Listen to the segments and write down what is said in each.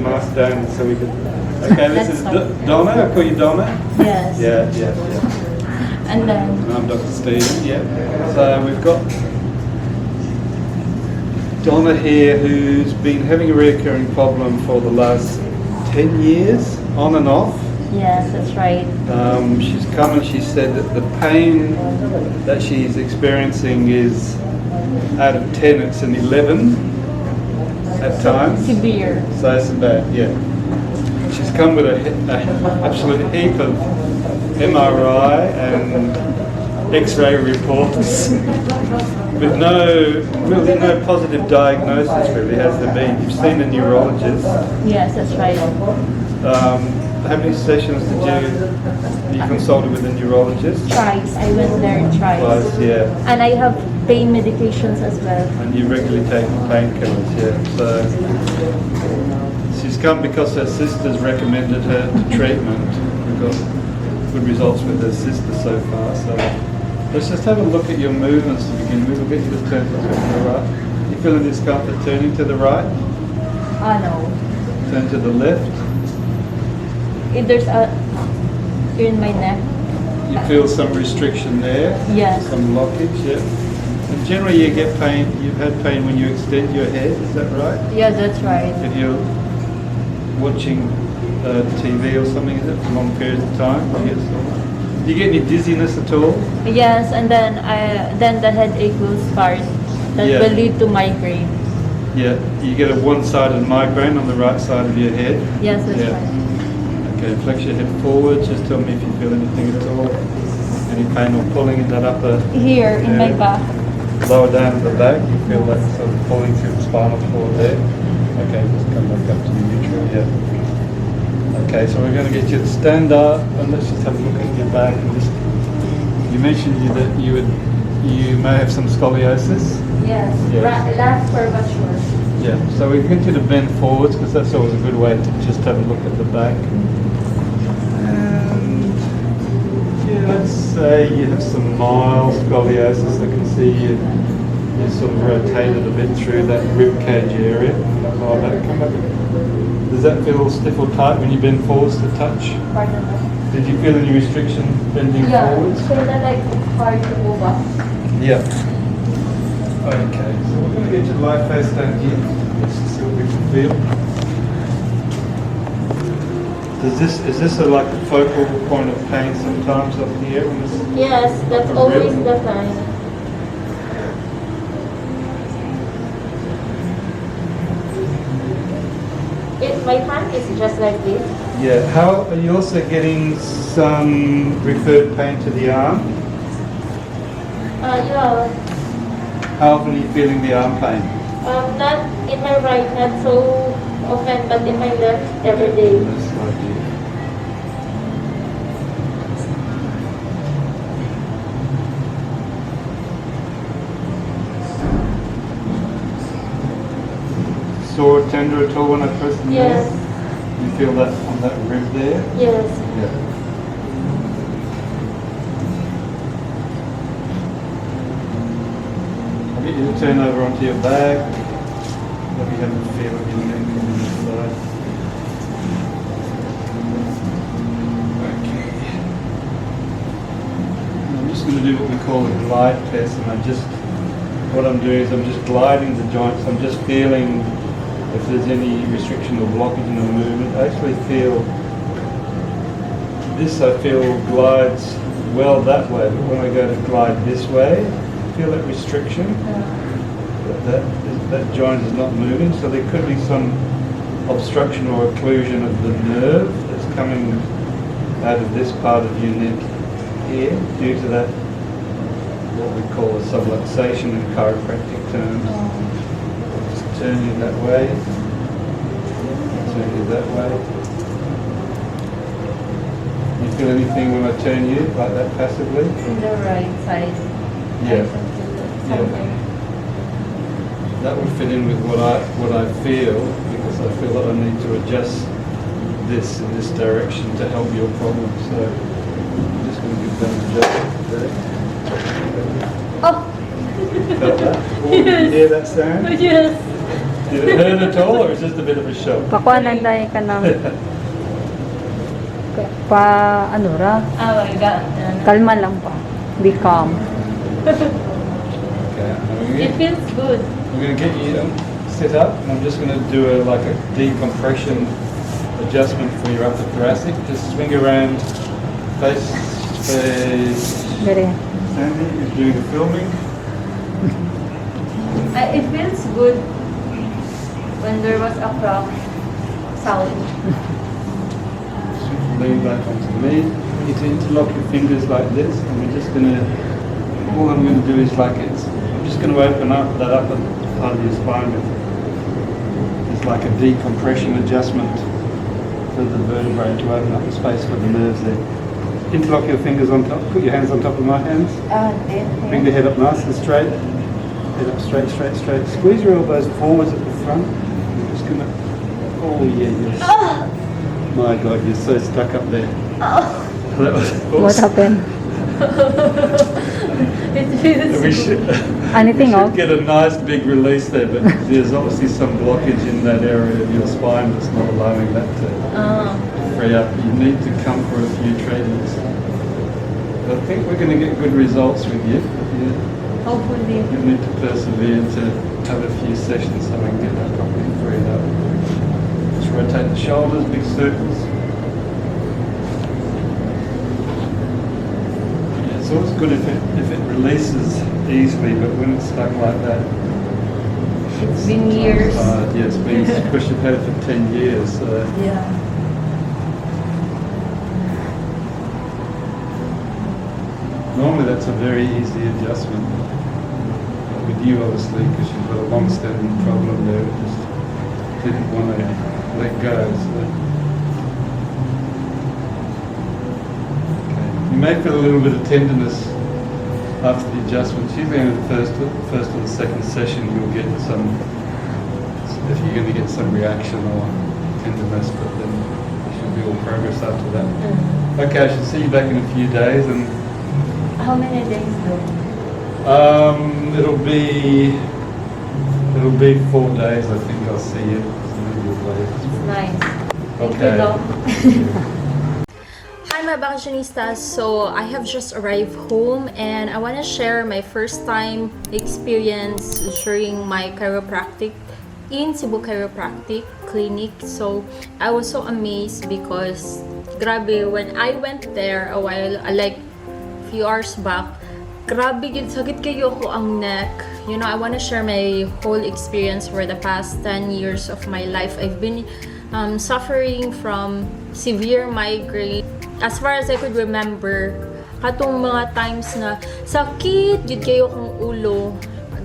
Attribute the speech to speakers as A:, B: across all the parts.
A: mask down so we can. Okay, this is Dawna. I call you Dawna.
B: Yes.
A: Yeah.
B: And then.
A: And I'm Dr. Stephen. Yeah. So we've got Dawna here, who's been having a recurring problem for the last 10 years, on and off.
B: Yes, that's right.
A: She's come and she said that the pain that she's experiencing is, out of 10, it's an 11 at times.
B: Severe.
A: So it's bad, yeah. She's come with an absolute heap of MRI and X-ray reports with really no positive diagnosis, really, has there been? You've seen a neurologist.
B: Yes, that's right.
A: How many sessions did you consulted with a neurologist?
B: Twice. I went there twice.
A: Twice, yeah.
B: And I have pain medications as well.
A: And you regularly take painkillers, yeah. So she's come because her sisters recommended her to treatment. We've got good results with her sister so far. So let's just have a look at your movements to begin with. We'll get you to turn to the right. You feeling discomfort turning to the right?
B: No.
A: Turn to the left.
B: There's a in my neck.
A: You feel some restriction there?
B: Yes.
A: Some blockage, yeah. And generally you get pain, you've had pain when you extend your head, is that right?
B: Yeah, that's right.
A: If you're watching TV or something, is it, for long periods of time? Yes. Do you get any dizziness at all?
B: Yes, and then the headache will start. That
A: Yeah.
B: will lead to migraine.
A: Yeah. You get a one-sided migraine on the right side of your head?
B: Yes, that's
A: Yeah.
B: right.
A: Okay, flex your head forward, just tell me if you feel anything at all. Any pain or pulling in that upper
B: Here in my back.
A: lower down at the back, you feel that sort of pulling through the spinal cord there. Okay, just come back up to the neutral, yeah. Okay, so we're going to get you to stand up and let's just have a look at your back. And just, you mentioned that you may have some scoliosis.
B: Yes,
A: Yes.
B: last curvature.
A: Yeah, so we get you to bend forwards because that's always a good way to just have a look at the back. And yeah, let's say you have some mild scoliosis. I can see you sort of rotated a bit through that rib cage area. Oh, that come back. Does that feel stiff or tight when you bend forwards to touch?
B: Pardon me.
A: Did you feel any restriction bending forwards?
B: So that like hard to move up.
A: Yeah. Okay, so we're going to get your lie face down here. Let's see what we can feel. Is this like a focal point of pain sometimes up here?
B: Yes, that's always the time. My hand is just like this.
A: Yeah. How are you also getting some referred pain to the arm?
B: Yeah.
A: How often are you feeling the arm pain?
B: Not in my right, not so often, but in my left every day.
A: That's like sore, tender at all when I press the
B: Yes.
A: nerve? You feel that on that rib there?
B: Yes.
A: Yeah. I'll get you to turn over onto your back. Let me have a feel of your neck on this side. Okay. And I'm just going to do what we call a glide test, and what I'm doing is I'm just gliding the joints. I'm just feeling if there's any restriction or blockage in the movement. I actually feel this, I feel glides well that way, but when I go to glide this way, I feel that restriction. That joint is not moving, so there could be some obstruction or occlusion of the nerve that's coming out of this part of your neck here due to that, what we call a subluxation in chiropractic terms. Just turn you that way, turn you that way. You feel anything when I turn you like that passively?
B: In the right side.
A: Yeah. Yeah. That would fit in with what I feel, because I feel that I need to adjust this in this direction to help your problem. So I'm just going to give that a adjustment.
B: Oh!
A: Felt that? Oh,
B: Yes.
A: you hear that sound?
B: Yes.
A: Did it hurt at all, or is just a bit of a shock?
C: Pakuanan tayo ka ng ano ra?
B: Oh my God.
C: Kalma lang pa. Be calm.
A: Okay.
B: It feels good.
A: I'm going to get you set up, and I'm just going to do a decompression adjustment for your upper thoracic. Just swing around, face.
C: Very.
A: Sandy is doing the filming.
B: It feels good when there was a crack sound.
A: Lean back onto me. You need to interlock your fingers like this, and we're just going to, all I'm going to do is I'm just going to open up that upper part of your spine. It's like a decompression adjustment for the vertebrae to open up the space for the nerves there. Interlock your fingers on top, put your hands on top of my hands. Bring the head up nice and straight. Head up straight, straight, straight. Squeeze your elbows forwards at the front. You're just going to, oh yeah, yes. My God, you're so stuck up there. That was awesome.
C: What happened?
B: It feels
A: We
B: good.
A: should,
C: Anything
A: we should
C: else?
A: get a nice big release there, but there's obviously some blockage in that area of your spine that's not allowing that to free up. You need to come for a few treatments. But I think we're going to get good results with you.
B: Hopefully.
A: You need to persevere to have a few sessions so we can get that properly freed up. Just rotate the shoulders, big circles. Yeah, it's always good if it releases easily, but when it's stuck like that,
B: It's been years.
A: yeah, it's been because you've had it for 10 years. So.
B: Yeah.
A: Normally that's a very easy adjustment. But with you obviously, because you've got a long-standing problem there, it just didn't want to let go. So. Okay. You may feel a little bit of tenderness after the adjustments. Usually in the first or the second session you'll get some, if you're going to get some reaction or tenderness, but then there should be all progress after that. Okay, I should see you back in a few days, and
B: How many days though?
A: it'll be 4 days. I think I'll see you.
B: It's nice. Thank
A: Okay.
B: you, Doc.
D: Hi, my Bakacionistas. So I have just arrived home and I want to share my first time experience during my chiropractic in Cebu Chiropractic clinic. So I was so amazed because grabe, when I went there a while, like few hours back, grabe yun, sakit kayo ko ang neck. You know, I want to share my whole experience for the past 10 years of my life. I've been suffering from severe migraine. As far as I could remember, katong mga times na sakit yun kayo kong ulo.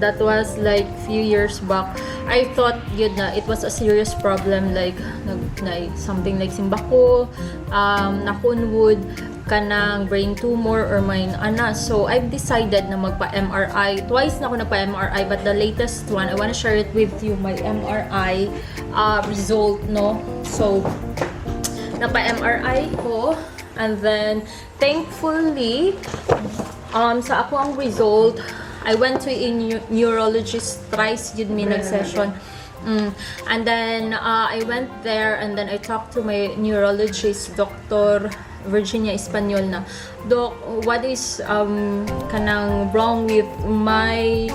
D: That was like few years back. I thought yun na it was a serious problem, like something like simbako, nakunwood, kanang brain tumor or may ana. So I've decided na magpa-MRI. Twice na ako nagpa-MRI, but the latest one, I want to share it with you, my MRI result, no? So napa-MRI ko, and then thankfully sa ako ang result, I went to a neurologist thrice yun mi nag-session. And then I went there and then I talked to my neurologist, Dr. Virginia Espanyol na, Doc, what is kanang wrong with my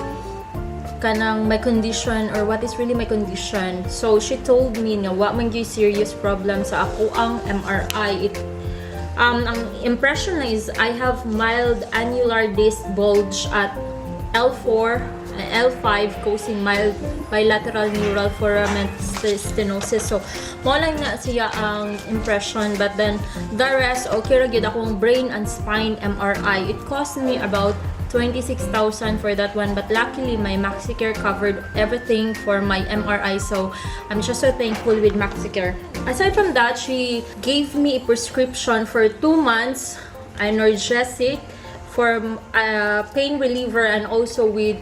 D: condition, or what is really my condition? So she told me na wa man gyud serious problem sa ako ang MRI. Ang impression na is I have mild annular disc bulge at L4 and L5 causing mild bilateral neural foramen stenosis. So, mo lang na siya ang impression, but then the rest, okay ra gyud akong brain and spine MRI. It cost me about 26,000 for that one, but luckily my MaxiCare covered everything for my MRI, so I'm just so thankful with MaxiCare. Aside from that, she gave me a prescription for 2 months, analgesic, for pain reliever, and also with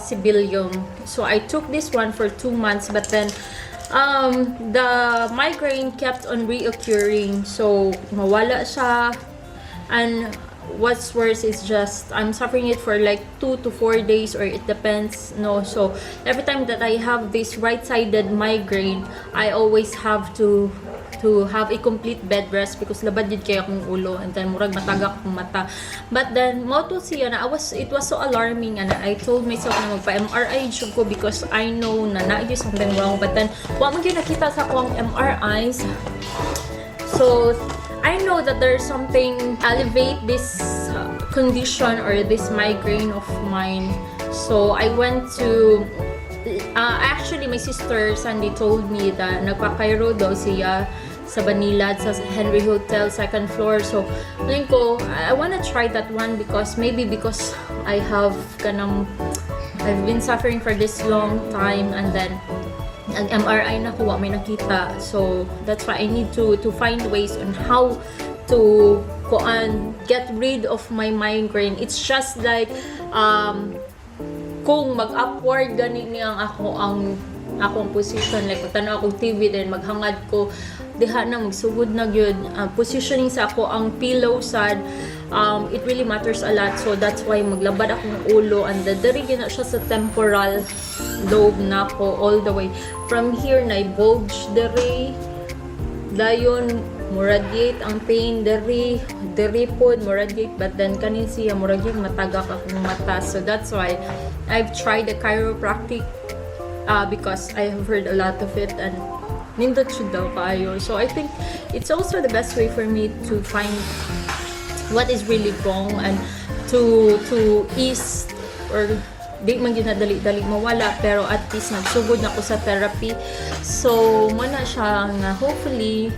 D: Sibelium. So I took this one for 2 months, but then the migraine kept on reoccurring. So mawala siya, and what's worse is just I'm suffering it for like 2 to 4 days, or it depends, no. So every time that I have this right-sided migraine, I always have to have a complete bed rest because labad yun kaya akong ulo, and then murag matagak akong mata. But then mo to siya na it was so alarming, and I told myself na magpa-MRI jud ko because I know na na-do something wrong. But then wa man gyud nakita sa akong MRIs. So I know that there's something elevate this condition or this migraine of mine. So I went to actually my sister Sandy told me that nagpa-chiro daw siya sa Banilad sa Henry Hotel 2nd floor. So ngayon ko I wanna try that one because I've been suffering for this long time, and then ang MRI na ko may nakita. So that's why I need to find ways on how to get rid of my migraine. It's just like kung mag-upward gani niya ang akong position, like tanaw akong TV then maghangad ko diha na magsugod na gyud. Positioning sa ako ang pillow sad, it really matters a lot. So that's why maglabad akong ulo, and diri gina siya sa temporal lobe na ko all the way from here na bulge diri dayon mo radiate ang pain diri pod mo radiate, but then kanin siya mo radiate matagak akong mata. So that's why I've tried the chiropractic because I have heard a lot of it, and nindot siya daw kayo. So I think it's also the best way for me to find what is really wrong and to ease, or di man yun na dali-dali mawala, pero at least nagsugod na ko sa therapy. So muna siya nga hopefully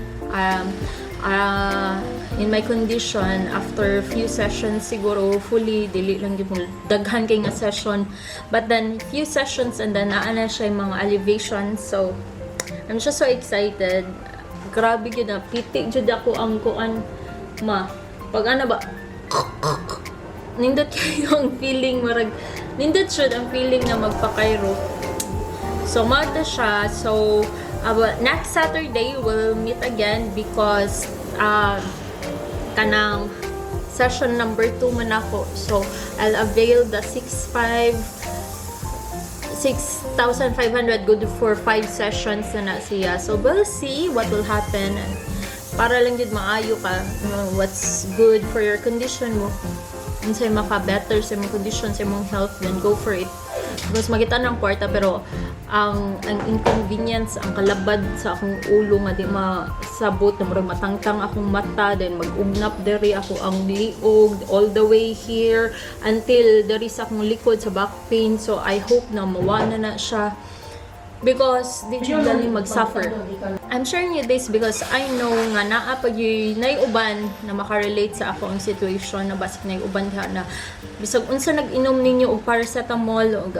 D: in my condition after few sessions siguro fully dili lang gyud daghan kay nga session, but then few sessions and then naa na siya yung mga elevation. So I'm just so excited. Grabe gyud na piti jud ako ang kuan pag ano ba nindot kayo ang feeling, marag nindot siya ang feeling na magpa-chiro. So mata siya. So next Saturday we'll meet again because kanang session number 2 man ako. So I'll avail the 6,500 good for 5 sessions na siya. So we'll see what will happen, and para lang jud maayo ka what's good for your condition mo, unsay maka-better sa imong condition, sa imong health, then go for it. Mas magita ng kwarta, pero ang inconvenience, ang kalabad sa akong ulo nga di masabot, na murag matangtang akong mata, then mag-ugnap diri ako ang liog all the way here until diri sa akong likod sa back pain. So I hope na mawana na siya because di siya dali mag-suffer. I'm sharing you this because I know nga naa pag naiuban na makarelate sa ako ang situation, na basic naiuban ka na bisag unsa nag-inom ninyo og paracetamol og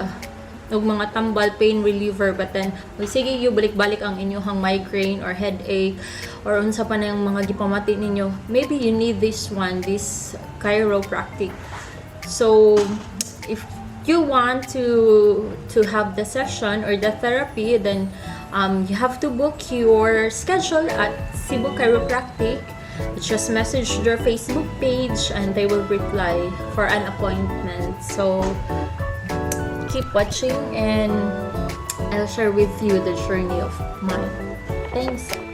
D: mga tambal pain reliever, but then sige you balik-balik ang inyong migraine or headache or unsa pa na yung mga gipamati ninyo, maybe you need this chiropractic. So if you want to have the session or the therapy, then you have to book your schedule at Cebu Chiropractic. Just message their Facebook page and they will reply for an appointment. So keep watching and I'll share with you the journey of mine. Thanks.